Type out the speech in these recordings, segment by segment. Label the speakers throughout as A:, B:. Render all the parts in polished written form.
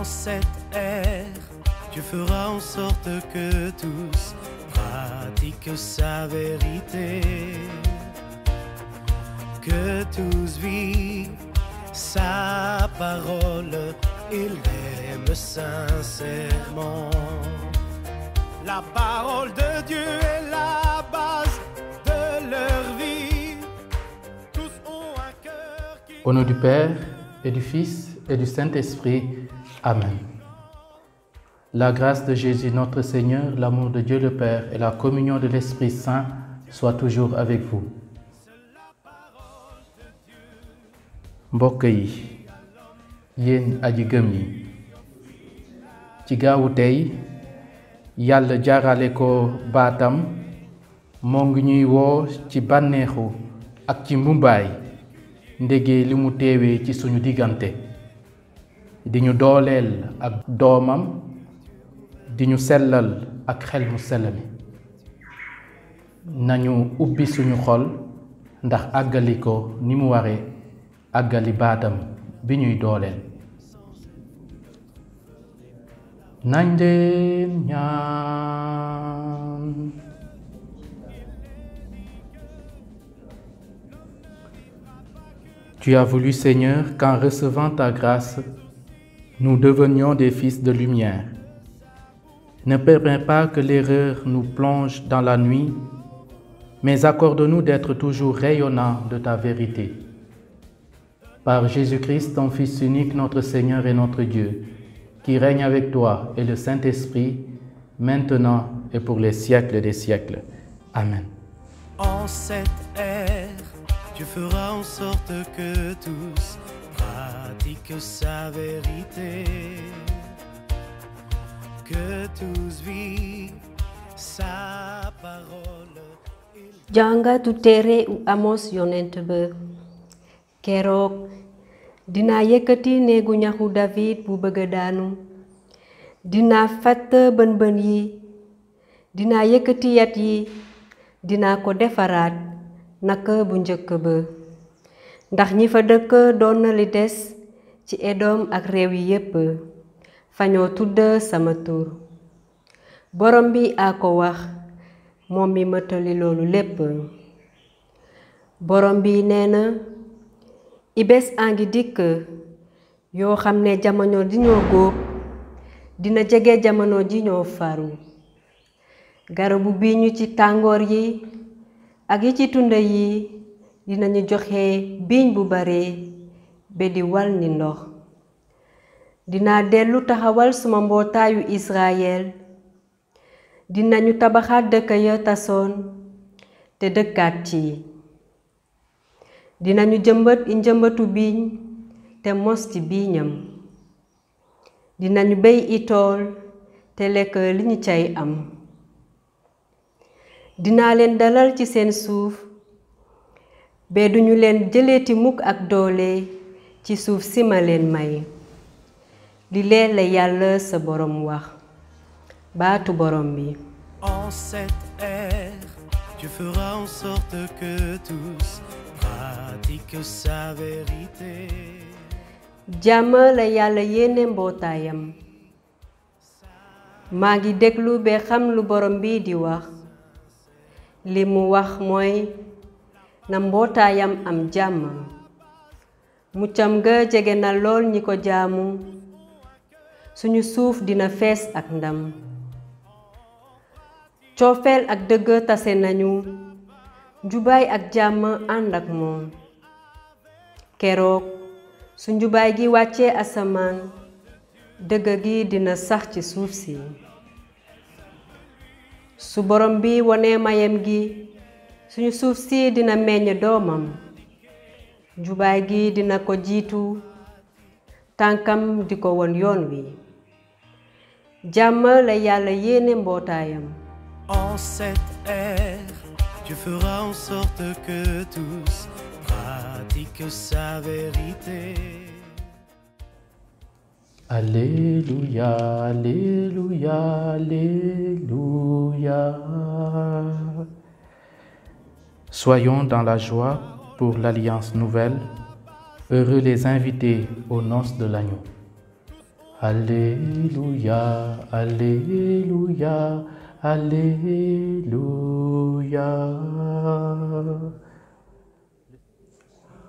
A: En cette ère, Dieu fera en sorte que tous pratiquent sa vérité, que tous vivent sa parole, ils l'aiment sincèrement. La parole de Dieu est la base de leur vie. Tous ont un cœur qui...
B: Au nom du Père et du Fils et du Saint-Esprit. Amen. La grâce de Jésus notre Seigneur, l'amour de Dieu le Père et la communion de l'Esprit Saint soient toujours avec vous. Mbokk yi, yéen aji gëm yi, ci gaawu tey Yàlla jaarale ko baatam moo ngi ñuy woo ci bànneexu ak ci mbumbaay ndege li mu teewee ci suñu diggante, di ñu dooleel ak doomam, di ñu sellal ak xel mu sell mi. Nañu ubbi suñu xol ndax àggali ko ni mu waree, àggali baatam bi ñuy dooleel. Nañ leen ñaan. Tu as voulu, Seigneur, qu'en recevant ta grâce, nous devenions des fils de lumière. Ne permets pas que l'erreur nous plonge dans la nuit, mais accorde-nous d'être toujours rayonnants de ta vérité. Par Jésus-Christ, ton Fils unique, notre Seigneur et notre Dieu, qui règne avec toi et le Saint-Esprit, maintenant et pour les siècles des siècles. Amen.
A: En cette ère, Dieu fera en sorte que tous pratiquent sa vérité, que tous vivent sa parole.
C: Jàngatu téere u Amos yonent ba. Keroog dinaa yëkkati néegu ñaxu David bu bëgg daanu, dinaa fatt bën yi, dinaa yëkkati yat yi, dinaa ko defaraat naka bu njëkk ba, ndax ñi fa dëkk doon na li des ci Edom ak réew yi yépp fa ñoo tudd sama tur. Borom bi a ko wax, moom mi mëtali loolu lépp. Borom bi nee na, ibés a ngi dikk yoo xam ne jamono ji ñoo góob dina jege jamono ji ñoo faru. Garabu biiñu ci tàngoor yi ak yi ci tunda yi dinañu joxe biiñ bu bare be di wal ni ndox. Dinaa dellu taxawal suma mbootaayu Israël, dinañu tabaxaat dëkk ya tasoon te dëkkaat ci. Dinañu jëmbat i njëmbatu biiñ te mos ci biiñam. Dinañu béy i tool te lekk li ñu cay am. Dinaa leen dalal ci seen suuf be duñu leen jëleeti mukk ak doole ci suuf si ma leen may. Li leen la Yàlla sa Borom wax. Baatu Borom bi.
A: En cette ère, Dieu fera en sorte que tous pratiquent sa vérité.
C: Jàmm la Yàlla yéene mbootaayam. Maa ngi déglu be xam lu Borom bi di wax. Li mu wax mooy na mbootaayam am jàmm. Muccam ga jege na lool ñi ko jaamu. Suñu suuf dina fees ak ndam. Coofeel ak dëgg tase nañu, njubaay ak jàmm ànd ak moom. Keroog su njubaay gi wàccee asamaan, dëgg gi dina sax ci suuf si. Su Borom bi wone mayam gi, suñu suuf si dina meññ doomam. Njubaay gi dina ko jiitu, tànkam di ko won yoon wi. Jàmm la Yàlla yéene mbootaayam.
A: En cette ère, Dieu fera en sorte que tous pratiquent sa vérité.
B: Alléluia, Alléluia, Alléluia. Soyons dans la joie pour l'alliance nouvelle. Heureux les invités aux noces de l'agneau. Alléluia, Alléluia, Alléluia.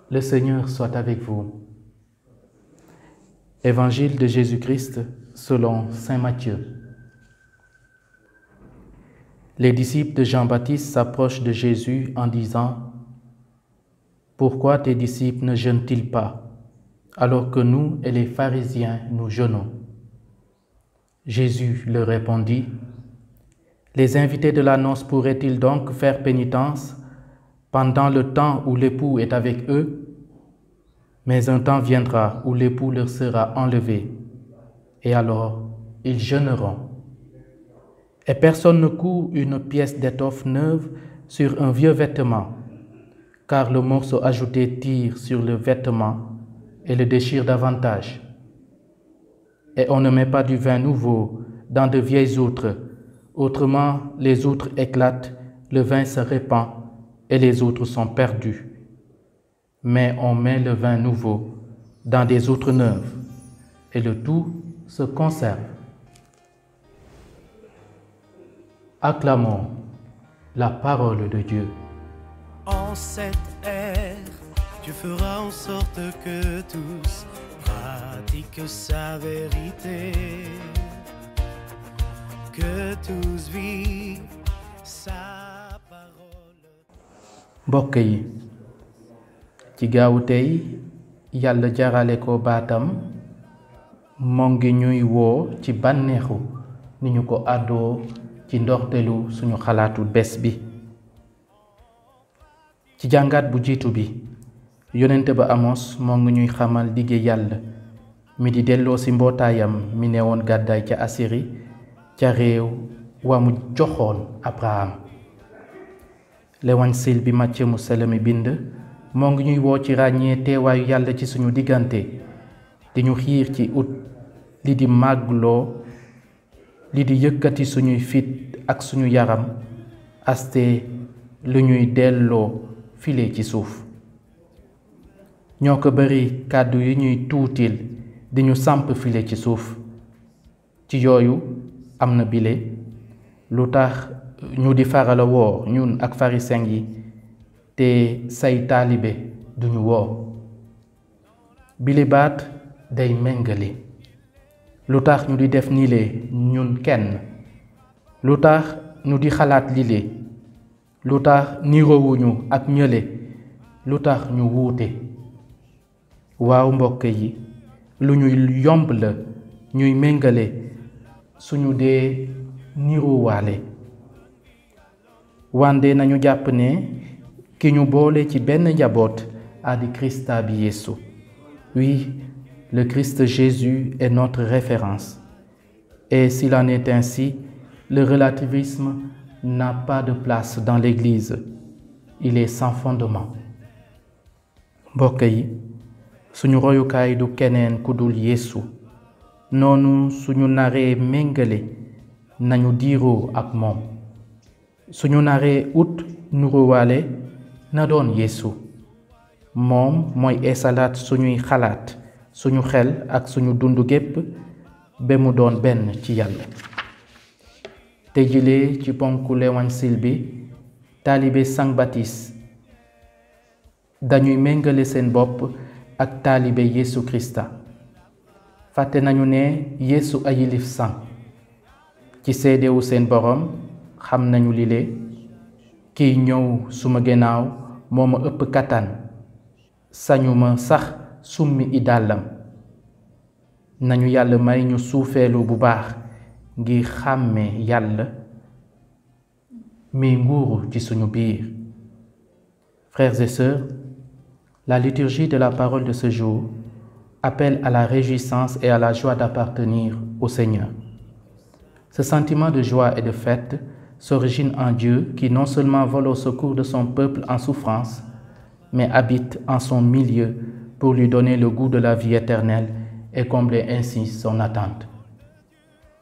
B: Le Seigneur soit avec vous. Évangile de Jésus-Christ selon saint Matthieu. Les disciples de Jean-Baptiste s'approchent de Jésus en disant: « Pourquoi tes disciples ne jeûnent-ils pas, alors que nous et les pharisiens nous jeûnons ?» Jésus leur répondit: « Les invités de la noce pourraient-ils donc faire pénitence pendant le temps où l'époux est avec eux? Mais un temps viendra où l'époux leur sera enlevé, et alors ils jeûneront. Et personne ne coud une pièce d'étoffe neuve sur un vieux vêtement, car le morceau ajouté tire sur le vêtement et le déchire davantage. Et on ne met pas du vin nouveau dans de vieilles outres, autrement les outres éclatent, le vin se répand et les outres sont perdues. Mais on met le vin nouveau dans des outres neuves, et le tout se conserve. » Acclamons la parole de Dieu.
A: En cette ère, Dieu fera en sorte que tous pratiquent sa vérité, que tous vivent sa parole.
B: Mbokk yi, ci gaawu tey Yàlla jarale ko baatam moo ngi ñuy woo ci bànneexu ni ñu ko àddoo ci ndortelu suñu xalaatu bés bi. ci jàngat bu jiitu bi, yonente ba Amos moo ngi ñuy xamal dige Yàlla mi di delloo ci mbootaayam mi newoon gàddaay ca Asiri ca réew wa mu joxoon Abraham. L'évangile bi Matthieu mu sell mi bind moo ngi ñuy woo ci ràññee teewaayu Yàlla ci suñu diggante, di ñu xiir ci ut li di màggloo, li di yëkkati suñuy fit ak suñu yaram, aste lu ñuy delloo file ci suuf. ñoo ko bari kàddu yi ñuy tuutil di ñu samp file ci suuf. ci yooyu am na bile lu tax ñu di farala woor ñun ak pharisien yi te say taalibe duñu woor. bile baat day méngale. lu tax ñu di def nile ñun kenn, lu tax ñu di xalaat lile, lu tax niroowuñu ak ñële, lu tax ñu wuute. waaw mbokk yi, lu ñuy yomb la ñuy méngale suñu dee niroowaale. wande nañu jàpp ne ki ñu boole ci benn njaboot a di Christa bi Yeesu. Oui, le Christ Jésus est notre référence. Et s'il en est ainsi, le relativisme n'a pas de place dans l'Église. Il est sans fondement. mbokk yi, suñu royukaay du keneen ku dul Yeesu. noonu suñu naree méngale nañu diiroo ak moom. suñu naree ut nuruwaale na doon Yeesu. moom mooy eesalaat suñuy xalaat, suñu xel ak suñu dundu gépp ba mu doon benn ci Yàlla. te jilee ci ponku l'évangile bi, taalibe Saint Baptiste dañuy méngale seen bopp ak taalibe Yeesu Krista. fàtte nañu ne Yeesu a yilif sang. ci seedewu seen boroom xam nañu lile: kiy ñëw suma gannaaw moo ma ëpp kattan, sañuma sax summi i dàllam. nañu Yàlla may ñu suufeelu bu baax ngir xàmmee Yàlla mi nguuru ci suñu biir. Frères et sœurs, la liturgie de la parole de ce jour appelle à la réjouissance et à la joie d'appartenir au Seigneur. Ce sentiment de joie et de fête s'origine en Dieu qui non seulement vole au secours de son peuple en souffrance, mais habite en son milieu pour lui donner le goût de la vie éternelle et combler ainsi son attente.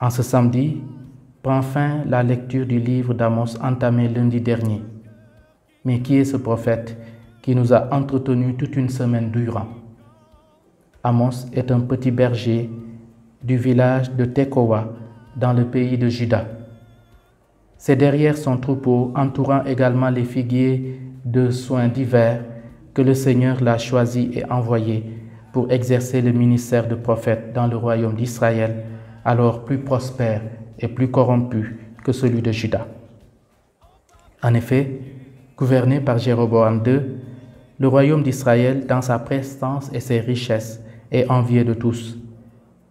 B: En ce samedi, prend fin la lecture du livre d'Amos entamé lundi dernier. Mais qui est ce prophète qui nous a entretenus toute une semaine durant? Amos est un petit berger du village de Tekoa, dans le pays de Juda. C'est derrière son troupeau, entourant également les figuiers de soins divers, que le Seigneur l'a choisi et envoyé pour exercer le ministère de prophète dans le royaume d'Israël, alors plus prospère et plus corrompu que celui de Juda. En effet, gouverné par Jéroboam II, le royaume d'Israël, dans sa prestance et ses richesses, est envié de tous.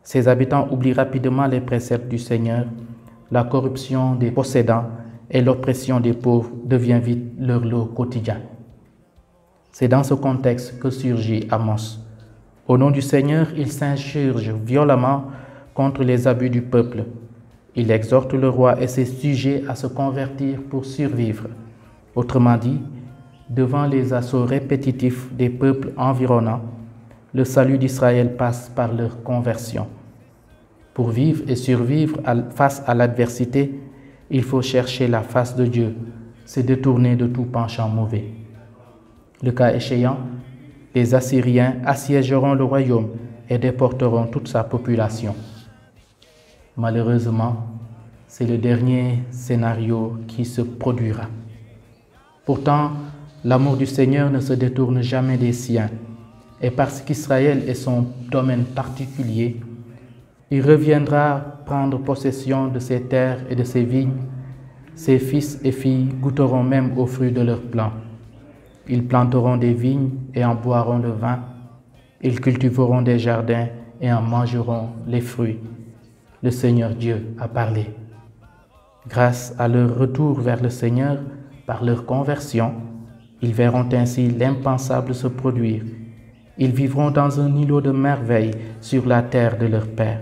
B: Ses habitants oublient rapidement les préceptes du Seigneur, la corruption des possédants et l'oppression des pauvres devient vite leur lot quotidien. C'est dans ce contexte que surgit Amos. Au nom du Seigneur, il s'insurge violemment contre les abus du peuple. Il exhorte le roi et ses sujets à se convertir pour survivre. Autrement dit, devant les assauts répétitifs des peuples environnants, le salut d'Israël passe par leur conversion. Pour vivre et survivre face à l'adversité, il faut chercher la face de Dieu, se détourner de tout penchant mauvais. Le cas échéant, les Assyriens assiégeront le royaume et déporteront toute sa population. Malheureusement, c'est le dernier scénario qui se produira. Pourtant, l'amour du Seigneur ne se détourne jamais des siens, et parce qu'Israël est son domaine particulier, il reviendra prendre possession de ses terres et de ses vignes. Ses fils et filles goûteront même aux fruits de leurs plants. Ils planteront des vignes et en boiront le vin. Ils cultiveront des jardins et en mangeront les fruits. Le Seigneur Dieu a parlé. Grâce à leur retour vers le Seigneur, par leur conversion, ils verront ainsi l'impensable se produire. Ils vivront dans un îlot de merveille sur la terre de leur père.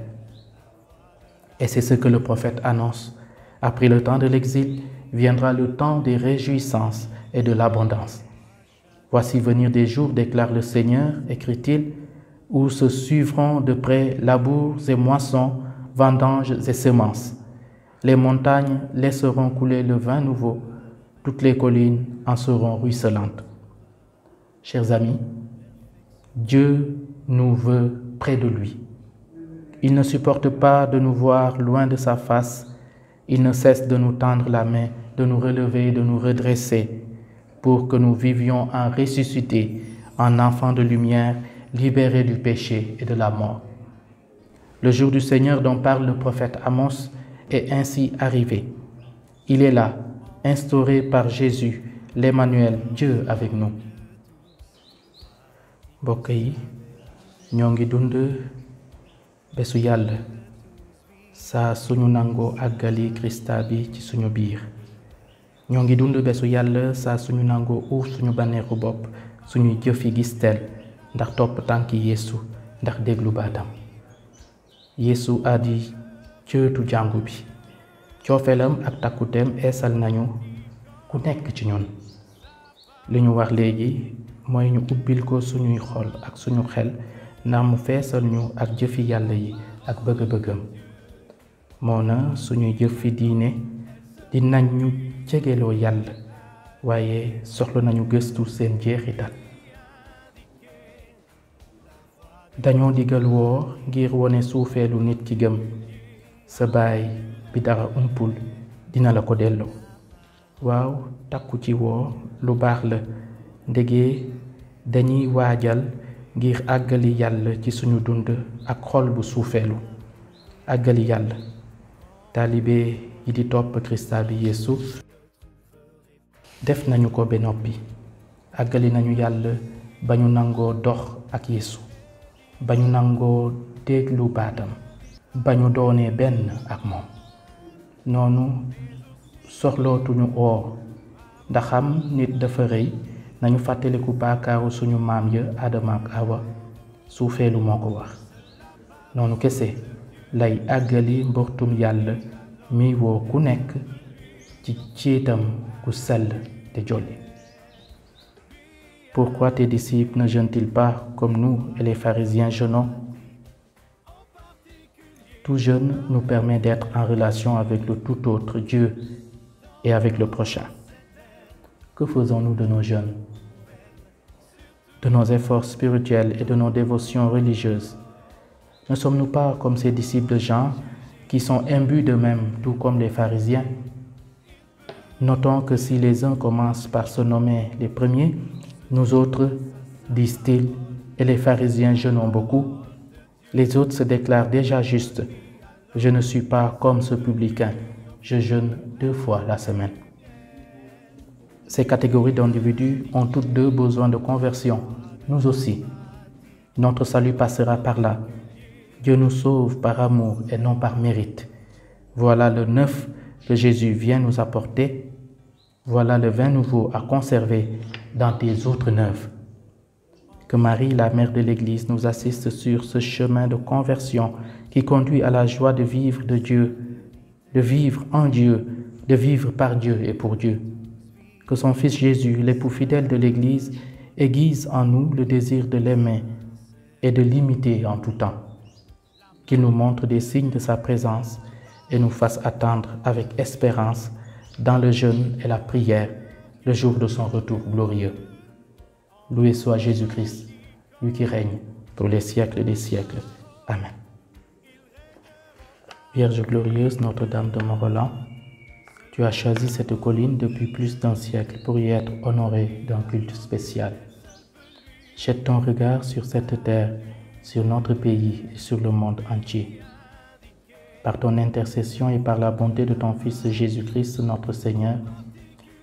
B: Et c'est ce que le prophète annonce. Après le temps de l'exil, viendra le temps des réjouissances et de l'abondance. Voici venir des jours, déclare le Seigneur, écrit-il, où se suivront de près labours et moissons, vendanges et semences. Les montagnes laisseront couler le vin nouveau, toutes les collines en seront ruisselantes. Chers amis, Dieu nous veut près de lui. Il ne supporte pas de nous voir loin de sa face. Il ne cesse de nous tendre la main, de nous relever, de nous redresser, pour que nous vivions en ressuscité, en enfants de lumière, libérés du péché et de la mort. Le jour du Seigneur dont parle le prophète Amos est ainsi arrivé. Il est là, instauré par Jésus, l'Emmanuel, Dieu avec nous. Mbokk yi ñoo ngi dund bésu Yàlla saa suñu nangoo àggali Krista bi ci suñu biir. ñoo ngi dund bésu Yàlla saa suñu nangoo uuf suñu bànneexu bopp suñuy jëf yi gistel ndax topp tànki Yeesu ndax déglu baatam. Yeesu a di cëtu jàngu bi. Coofelam ak takkuteem eesal nañu ku nekk ci ñun. li ñu wax léegi mooy ñu ubbil ko suñuy xol ak suñu xel ndax mu feesal ñu ak jëfi Yàlla yi ak bëgg-bëggam. moo na suñuy jëfi diine dinañ ñu jegeloo Yàlla waaye soxla nañu gëstu seen jeexital. dañoo digal woor ngir wone suufeelu nit ki gëm. sa baay bi dara umpul dina la ko delloo. waaw takku ci woor lu baax la ndegee dañuy waajal ngir àggali Yàlla ci suñu dund ak xol bu suufeelu. àggali Yàlla taalibe yi di topp Krista bi Yeesu def nañu ko ba noppi. àggali nañu Yàlla ba ñu nangoo dox ak Yeesu, ba ñu nangoo déglu baatam, ba ñu doonee benn ak moom. noonu soxlootuñu oor ndaxam nit dafa rëy. nañu fàttaliku baakaaru suñu maam ya Adama ak Awa suufeelu moo ko wax. noonu kese lay àggali mbortum Yàlla mi woo ku nekk ci ciitam ku sell te jolli. Pourquoi tes disciples ne jeûnent-ils pas comme nous et les pharisiens jeûnons? Tout jeûne nous permet d'être en relation avec le tout autre Dieu et avec le prochain. Que faisons-nous de nos jeûnes, de nos efforts spirituels et de nos dévotions religieuses? Ne sommes-nous pas comme ces disciples de Jean qui sont imbus d'eux-mêmes, tout comme les pharisiens? Notons que si les uns commencent par se nommer les premiers, nous autres, disent-ils, et les pharisiens jeûnons beaucoup, les autres se déclarent déjà justes. Je ne suis pas comme ce publicain, je jeûne 2 fois la semaine. Ces catégories d'individus ont toutes deux besoin de conversion, nous aussi. Notre salut passera par là. Dieu nous sauve par amour et non par mérite. Voilà le neuf que Jésus vient nous apporter. Voilà le vin nouveau à conserver dans tes autres neuves. Que Marie, la mère de l'Église, nous assiste sur ce chemin de conversion qui conduit à la joie de vivre de Dieu, de vivre en Dieu, de vivre par Dieu et pour Dieu. Que son Fils Jésus, l'époux fidèle de l'Église, aiguise en nous le désir de l'aimer et de l'imiter en tout temps. Qu'il nous montre des signes de sa présence et nous fasse attendre avec espérance dans le jeûne et la prière le jour de son retour glorieux. Loué soit Jésus-Christ, lui qui règne pour les siècles des siècles. Amen. Vierge glorieuse, Notre-Dame de Mont-Roland, tu as choisi cette colline depuis plus d'1 siècle pour y être honorée d'un culte spécial. Jette ton regard sur cette terre, sur notre pays et sur le monde entier. Par ton intercession et par la bonté de ton Fils Jésus-Christ, notre Seigneur,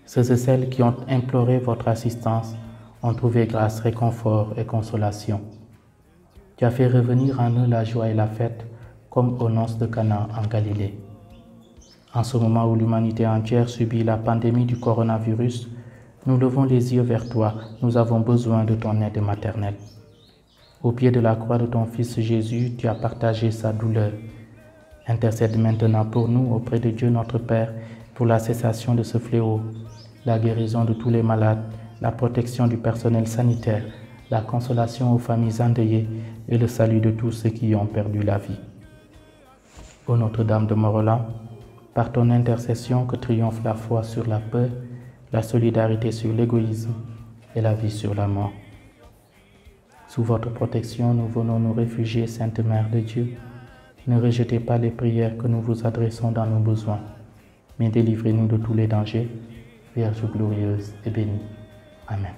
B: ceux et celles qui ont imploré votre assistance ont trouvé grâce, réconfort et consolation. Tu as fait revenir en eux la joie et la fête, comme aux noces de Cana en Galilée. En ce moment où l'humanité entière subit la pandémie du coronavirus, nous levons les yeux vers toi, nous avons besoin de ton aide maternelle. Au pied de la croix de ton Fils Jésus, tu as partagé sa douleur. Intercède maintenant pour nous auprès de Dieu notre Père, pour la cessation de ce fléau, la guérison de tous les malades, la protection du personnel sanitaire, la consolation aux familles endeuillées et le salut de tous ceux qui y ont perdu la vie. Ô Notre-Dame de Mont-Roland, par ton intercession que triomphe la foi sur la peur, la solidarité sur l'égoïsme et la vie sur la mort. Sous votre protection, nous venons nous réfugier, Sainte Mère de Dieu. Ne rejetez pas les prières que nous vous adressons dans nos besoins, mais délivrez-nous de tous les dangers, Vierge glorieuse et bénie. Amen.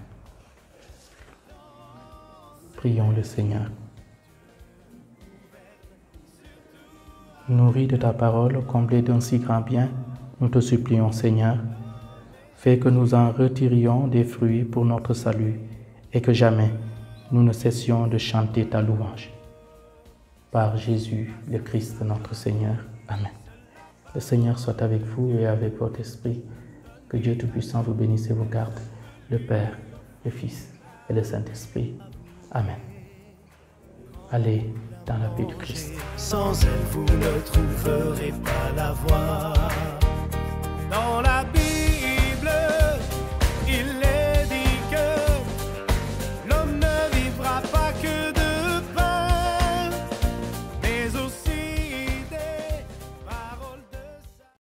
B: Prions le Seigneur. Nourris de ta parole, comblés d'un si grand bien, nous te supplions, Seigneur, fais que nous en retirions des fruits pour notre salut et que jamais nous ne cessions de chanter ta louange. Par Jésus, le Christ, notre Seigneur. Amen. Le Seigneur soit avec vous et avec votre esprit. Que Dieu Tout-Puissant vous bénisse et vous garde, le Père, le Fils et le Saint-Esprit. Amen. Allez dans la paix du Christ.
A: Sans elle, vous ne trouverez pas la voie. Dans la